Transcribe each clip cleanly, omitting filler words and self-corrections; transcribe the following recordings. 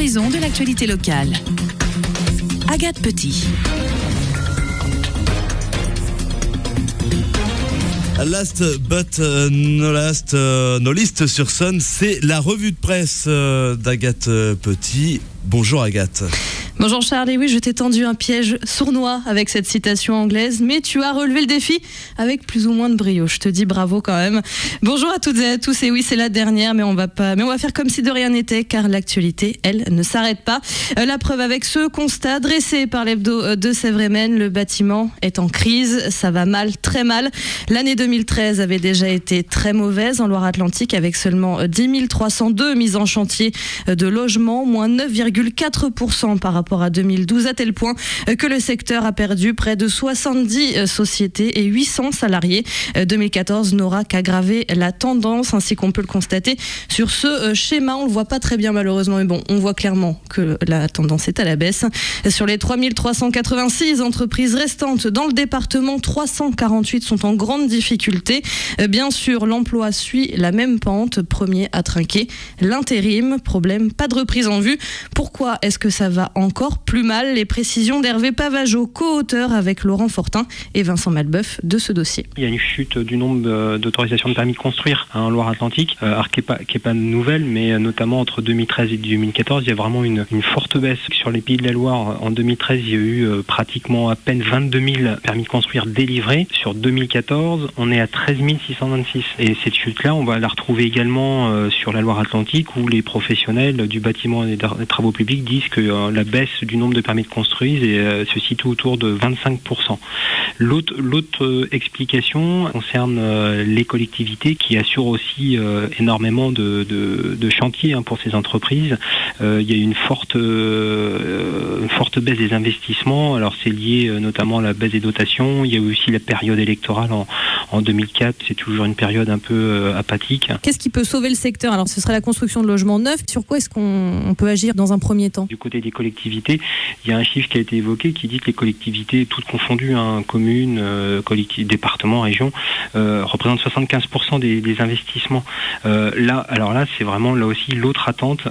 déclinaison de l'actualité locale. Agathe Petit. Last but no least sur Sun, c'est la revue de presse d'Agathe Petit. Bonjour Agathe. Bonjour Charles, et oui, je t'ai tendu un piège sournois avec cette citation anglaise, mais tu as relevé le défi avec plus ou moins de brio. Je te dis bravo quand même. Bonjour à toutes et à tous, et oui, c'est la dernière, mais on va faire comme si de rien n'était, car l'actualité, elle, ne s'arrête pas. La preuve avec ce constat dressé par l'hebdo de Sèvres-et-Maine, le bâtiment est en crise, ça va mal, très mal. L'année 2013 avait déjà été très mauvaise en Loire-Atlantique, avec seulement 10 302 mises en chantier de logements, moins 9,4% par rapport à 2012, à tel point que le secteur a perdu près de 70 sociétés et 800 salariés. 2014 n'aura qu'aggravé la tendance, ainsi qu'on peut le constater sur ce schéma. On le voit pas très bien malheureusement, mais bon, on voit clairement que la tendance est à la baisse. Sur les 3386 entreprises restantes dans le département, 348 sont en grande difficulté. Bien sûr, l'emploi suit la même pente. Premier à trinquer, l'intérim. Problème, pas de reprise en vue. Pourquoi est-ce que ça va encore plus mal? Les précisions d'Hervé Pavageau, co-auteur avec Laurent Fortin et Vincent Malbeuf de ce dossier. Il y a une chute du nombre d'autorisations de permis de construire en Loire-Atlantique, qui est pas nouvelle, mais notamment entre 2013 et 2014, il y a vraiment une forte baisse. Sur les Pays de la Loire, en 2013, il y a eu pratiquement à peine 22 000 permis de construire délivrés. Sur 2014, on est à 13 626. Et cette chute-là, on va la retrouver également sur la Loire-Atlantique, où les professionnels du bâtiment et des travaux publics disent que la baisse du nombre de permis de construire se situe autour de 25%. L'autre explication concerne les collectivités qui assurent aussi énormément de chantiers pour ces entreprises. Il y a une forte baisse des investissements. Alors c'est lié notamment à la baisse des dotations. Il y a aussi la période électorale en 2004. C'est toujours une période un peu apathique. Qu'est-ce qui peut sauver le secteur? Alors ce serait la construction de logements neufs. Sur quoi est-ce qu'on peut agir dans un premier temps? Du côté des collectivités, il y a un chiffre qui a été évoqué qui dit que les collectivités, toutes confondues, communes, départements, régions, représentent 75% des investissements. Là, c'est vraiment là aussi l'autre attente.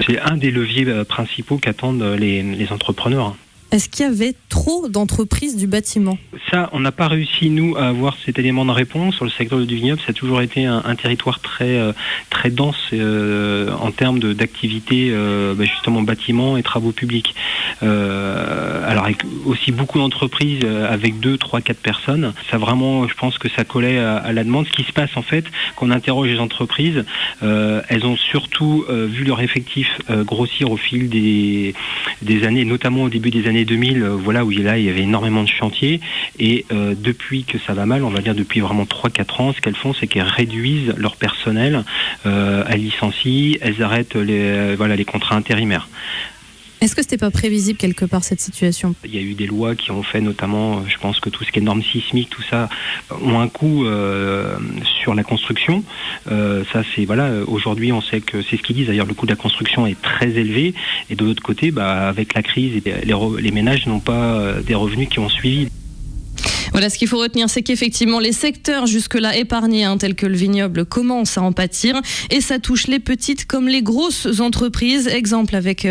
C'est un des leviers principaux qu'attendent les entrepreneurs. Est-ce qu'il y avait trop d'entreprises du bâtiment? Ça, on n'a pas réussi, nous, à avoir cet élément de réponse. Sur le secteur du vignoble, ça a toujours été un territoire très dense en termes d'activité, justement, bâtiments et travaux publics. Alors, avec aussi beaucoup d'entreprises avec 2, 3, 4 personnes, ça vraiment, je pense que ça collait à la demande. Ce qui se passe, en fait, qu'on interroge les entreprises, elles ont surtout vu leur effectif grossir au fil des années, notamment au début des années 2000, où il y avait énormément de chantiers, et depuis que ça va mal, on va dire depuis vraiment 3-4 ans, ce qu'elles font, c'est qu'elles réduisent leur personnel, elles licencient, elles arrêtent les contrats intérimaires. Est-ce que c'était pas prévisible quelque part cette situation? Il y a eu des lois qui ont fait notamment, je pense que tout ce qui est normes sismiques, tout ça, ont un coût sur la construction. Ça c'est aujourd'hui on sait que c'est ce qu'ils disent. D'ailleurs le coût de la construction est très élevé, et de l'autre côté, avec la crise, les ménages n'ont pas des revenus qui ont suivi. Voilà, ce qu'il faut retenir, c'est qu'effectivement les secteurs jusque-là épargnés, tels que le vignoble, commencent à en pâtir, et ça touche les petites comme les grosses entreprises. Exemple avec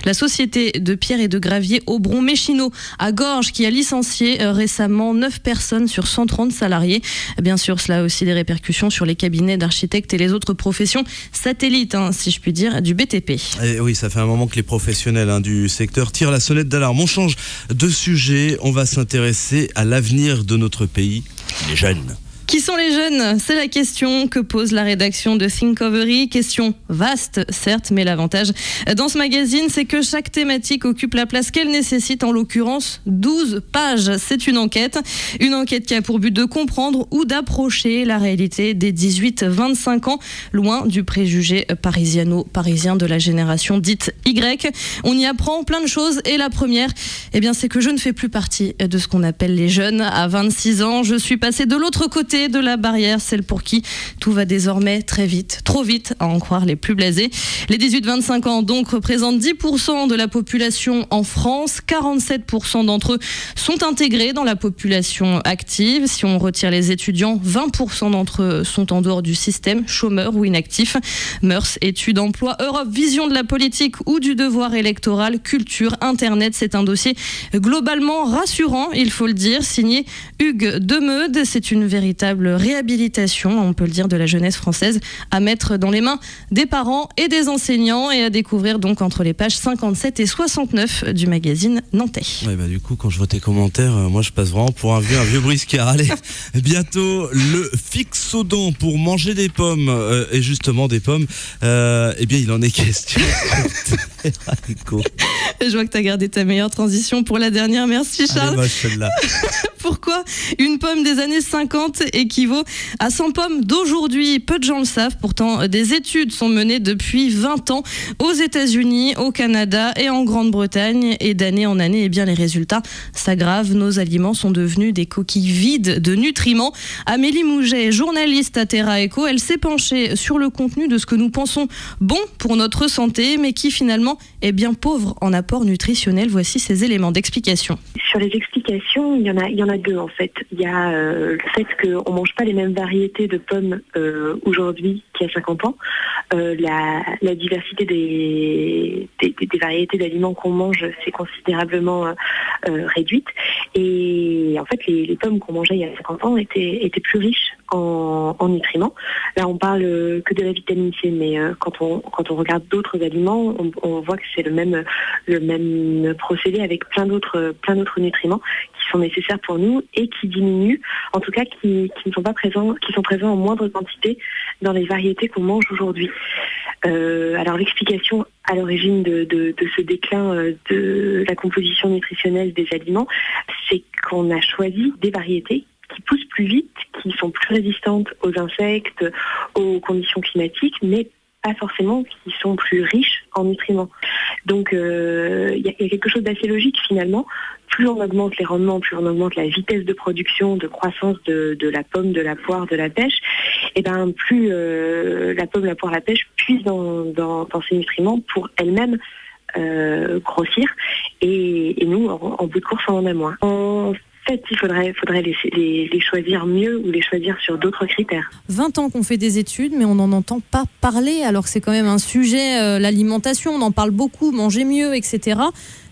la société de pierre et de gravier Aubron-Méchineau à Gorges, qui a licencié récemment 9 personnes sur 130 salariés. Bien sûr, cela a aussi des répercussions sur les cabinets d'architectes et les autres professions satellites, si je puis dire, du BTP. Et oui, ça fait un moment que les professionnels du secteur tirent la sonnette d'alarme. On change de sujet, on va s'intéresser à l'avenir de notre pays, les jeunes. Qui sont les jeunes? C'est la question que pose la rédaction de Thinkovery. Question vaste, certes, mais l'avantage dans ce magazine, c'est que chaque thématique occupe la place qu'elle nécessite, en l'occurrence 12 pages. C'est une enquête qui a pour but de comprendre ou d'approcher la réalité des 18-25 ans, loin du préjugé parisiano-parisien de la génération dite Y. On y apprend plein de choses, et la première, c'est que je ne fais plus partie de ce qu'on appelle les jeunes. À 26 ans, je suis passée de l'autre côté côté de la barrière, celle pour qui tout va désormais très vite, trop vite, à en croire les plus blasés. Les 18-25 ans donc représentent 10% de la population en France. 47% d'entre eux sont intégrés dans la population active. Si on retire les étudiants, 20% d'entre eux sont en dehors du système, chômeurs ou inactifs. Mœurs, études, emploi, Europe, vision de la politique ou du devoir électoral, culture, Internet, c'est un dossier globalement rassurant, il faut le dire, signé Hugues Demeude. C'est une véritable réhabilitation, on peut le dire, de la jeunesse française à mettre dans les mains des parents et des enseignants et à découvrir donc entre les pages 57 et 69 du magazine nantais. Ouais, du coup, quand je vois tes commentaires, moi je passe vraiment pour un vieux briscard. Allez, bientôt le Fixodent pour manger des pommes et justement des pommes. Eh bien, il en est question. Je vois que tu as gardé ta meilleure transition pour la dernière. Merci Charles. Allez, moche, celle-là. Pourquoi une pomme des années 50 équivaut à 100 pommes d'aujourd'hui? Peu de gens le savent. Pourtant, des études sont menées depuis 20 ans aux États-Unis, au Canada et en Grande-Bretagne. Et d'année en année, eh bien, les résultats s'aggravent. Nos aliments sont devenus des coquilles vides de nutriments. Amélie Mouget, journaliste à Terra Eco, elle s'est penchée sur le contenu de ce que nous pensons bon pour notre santé, mais qui finalement est bien pauvre en apport nutritionnel. Voici ces éléments d'explication. Sur les explications, il y en a deux en fait. Il y a le fait qu'on ne mange pas les mêmes variétés de pommes aujourd'hui qu'il y a 50 ans. La diversité des variétés d'aliments qu'on mange s'est considérablement réduite. Et en fait, les pommes qu'on mangeait il y a 50 ans étaient plus riches en nutriments. Là, on parle que de la vitamine C, mais quand on regarde d'autres aliments, on voit que c'est le même procédé avec plein d'autres nutriments qui sont nécessaires pour nous et qui diminuent, en tout cas qui ne sont pas présents, qui sont présents en moindre quantité dans les variétés qu'on mange aujourd'hui. Alors l'explication à l'origine de ce déclin de la composition nutritionnelle des aliments, c'est qu'on a choisi des variétés qui poussent plus vite, qui sont plus résistantes aux insectes, aux conditions climatiques, mais pas forcément qui sont plus riches en nutriments. Donc il y a quelque chose d'assez logique finalement. Plus on augmente les rendements, plus on augmente la vitesse de production, de croissance de la pomme, de la poire, de la pêche, et plus la pomme, la poire, la pêche puisent dans ces nutriments pour elles-mêmes grossir. Et nous, en bout de course, on en a moins. En fait, il faudrait les choisir mieux ou les choisir sur d'autres critères. 20 ans qu'on fait des études, mais on n'en entend pas parler, alors que c'est quand même un sujet, l'alimentation, on en parle beaucoup, manger mieux, etc.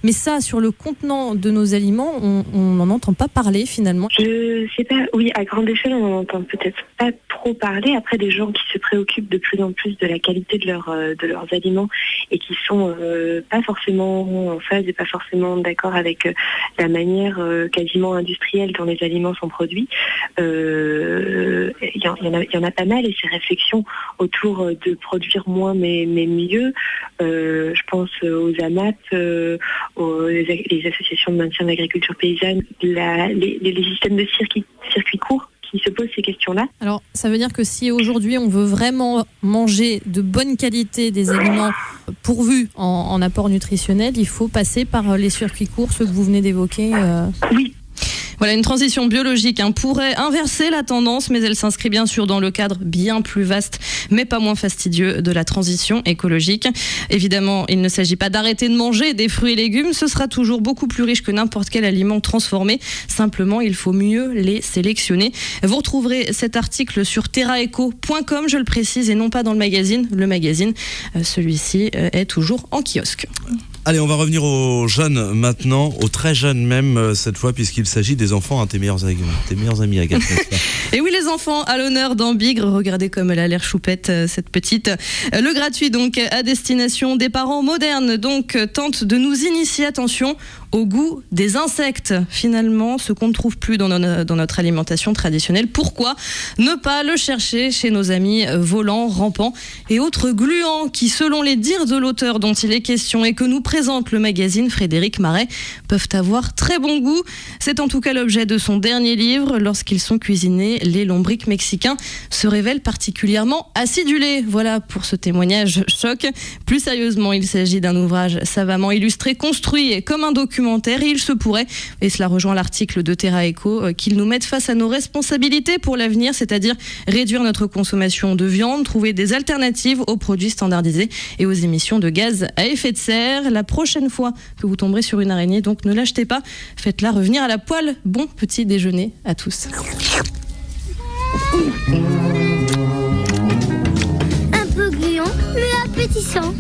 Mais ça, sur le contenant de nos aliments, on n'en entend pas parler finalement. Je sais pas, oui, à grande échelle, on n'en entend peut-être pas trop parler. Après, des gens qui se préoccupent de plus en plus de la qualité de leurs aliments et qui sont pas forcément en phase et pas forcément d'accord avec la manière quasiment industrielle dont les aliments sont produits. Il y en a pas mal, et ces réflexions autour de produire moins mais mieux, je pense aux AMAP, les associations de maintien de l'agriculture paysanne, les systèmes de circuits courts qui se posent ces questions-là. Alors, ça veut dire que si aujourd'hui on veut vraiment manger de bonne qualité des aliments pourvus en apport nutritionnel, il faut passer par les circuits courts, ceux que vous venez d'évoquer. Oui. Voilà, une transition biologique pourrait inverser la tendance, mais elle s'inscrit bien sûr dans le cadre bien plus vaste, mais pas moins fastidieux, de la transition écologique. Évidemment, il ne s'agit pas d'arrêter de manger des fruits et légumes, ce sera toujours beaucoup plus riche que n'importe quel aliment transformé. Simplement, il faut mieux les sélectionner. Vous retrouverez cet article sur terraeco.com, je le précise, et non pas dans le magazine. Le magazine, celui-ci, est toujours en kiosque. Allez, on va revenir aux jeunes maintenant, aux très jeunes même cette fois, puisqu'il s'agit des enfants, tes meilleurs amis, Agathe. Et oui, les enfants à l'honneur dans Bigre. Regardez comme elle a l'air choupette, cette petite. Le gratuit donc à destination des parents modernes donc tente de nous initier, attention, au goût des insectes. Finalement, ce qu'on ne trouve plus dans notre alimentation traditionnelle. Pourquoi ne pas le chercher chez nos amis volants, rampants et autres gluants qui, selon les dires de l'auteur dont il est question et que nous présente le magazine Frédéric Marais peuvent avoir très bon goût. C'est en tout cas l'objet de son dernier livre. Lorsqu'ils sont cuisinés, les lombrics mexicains se révèlent particulièrement acidulés. Voilà pour ce témoignage choc. Plus sérieusement, il s'agit d'un ouvrage savamment illustré, construit comme un documentaire. Et il se pourrait, et cela rejoint l'article de Terra Eco, qu'il nous mette face à nos responsabilités pour l'avenir, c'est-à-dire réduire notre consommation de viande, trouver des alternatives aux produits standardisés et aux émissions de gaz à effet de serre. La prochaine fois que vous tomberez sur une araignée, donc ne l'achetez pas, faites-la revenir à la poêle. Bon petit déjeuner à tous. Un peu gluant, mais appétissant.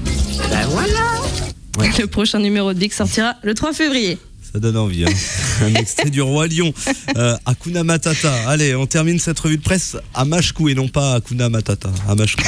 Ben voilà. Le prochain numéro de Big sortira le 3 février. Ça donne envie, hein. Un extrait du Roi Lion. Hakuna Matata. Allez, on termine cette revue de presse à Machecou et non pas à Hakuna Matata. À Machecou.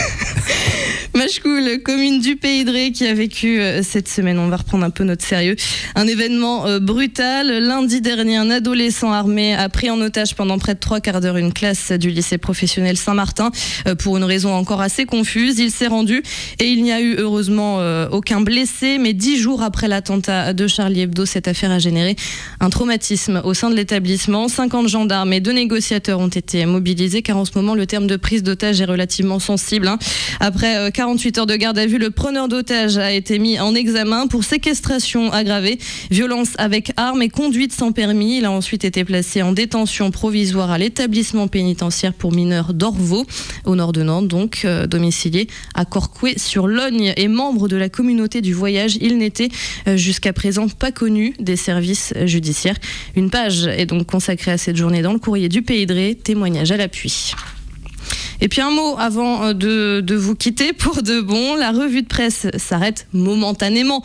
Machecoul, commune du Pays de Ré qui a vécu cette semaine, on va reprendre un peu notre sérieux, un événement brutal. Lundi dernier, un adolescent armé a pris en otage pendant près de 3 quarts d'heure une classe du lycée professionnel Saint-Martin pour une raison encore assez confuse. Il s'est rendu et il n'y a eu heureusement aucun blessé, mais 10 jours après l'attentat de Charlie Hebdo, cette affaire a généré un traumatisme au sein de l'établissement. 50 gendarmes et 2 négociateurs ont été mobilisés car en ce moment le terme de prise d'otage est relativement sensible. Après 48 heures de garde à vue, le preneur d'otage a été mis en examen pour séquestration aggravée, violence avec arme et conduite sans permis. Il a ensuite été placé en détention provisoire à l'établissement pénitentiaire pour mineurs d'Orvaux, au nord de Nantes, donc domicilié à Corcouët-sur-Logne et membre de la communauté du voyage. Il n'était jusqu'à présent pas connu des services judiciaires. Une page est donc consacrée à cette journée dans le courrier du Pays de Ré, témoignage à l'appui. Et puis un mot avant de vous quitter pour de bon. La revue de presse s'arrête momentanément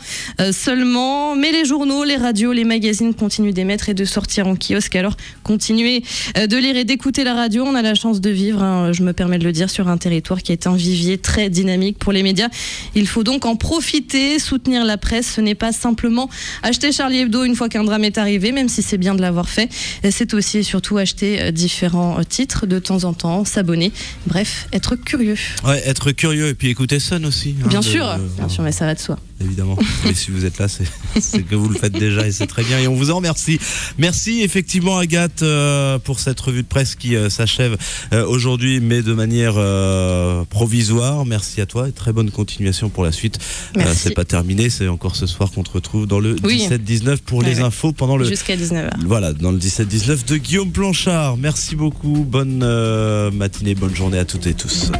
seulement, mais les journaux, les radios, les magazines continuent d'émettre et de sortir en kiosque. Alors continuez de lire et d'écouter la radio. On a la chance de vivre, je me permets de le dire, sur un territoire qui est un vivier très dynamique pour les médias. Il faut donc en profiter, soutenir la presse. Ce n'est pas simplement acheter Charlie Hebdo une fois qu'un drame est arrivé, même si c'est bien de l'avoir fait. C'est aussi et surtout acheter différents titres de temps en temps, s'abonner. Bref, être curieux. Ouais, être curieux et puis écouter Sun aussi. Bien sûr, mais ça va de soi. Évidemment. Et si vous êtes là, c'est que vous le faites déjà et c'est très bien. Et on vous en remercie. Merci effectivement Agathe pour cette revue de presse qui s'achève aujourd'hui, mais de manière provisoire. Merci à toi et très bonne continuation pour la suite. C'est pas terminé, c'est encore ce soir qu'on te retrouve dans le 17-19 pour les infos pendant le... Jusqu'à 19h. Voilà, dans le 17-19 de Guillaume Planchard. Merci beaucoup, bonne matinée, bonne journée à toutes et tous.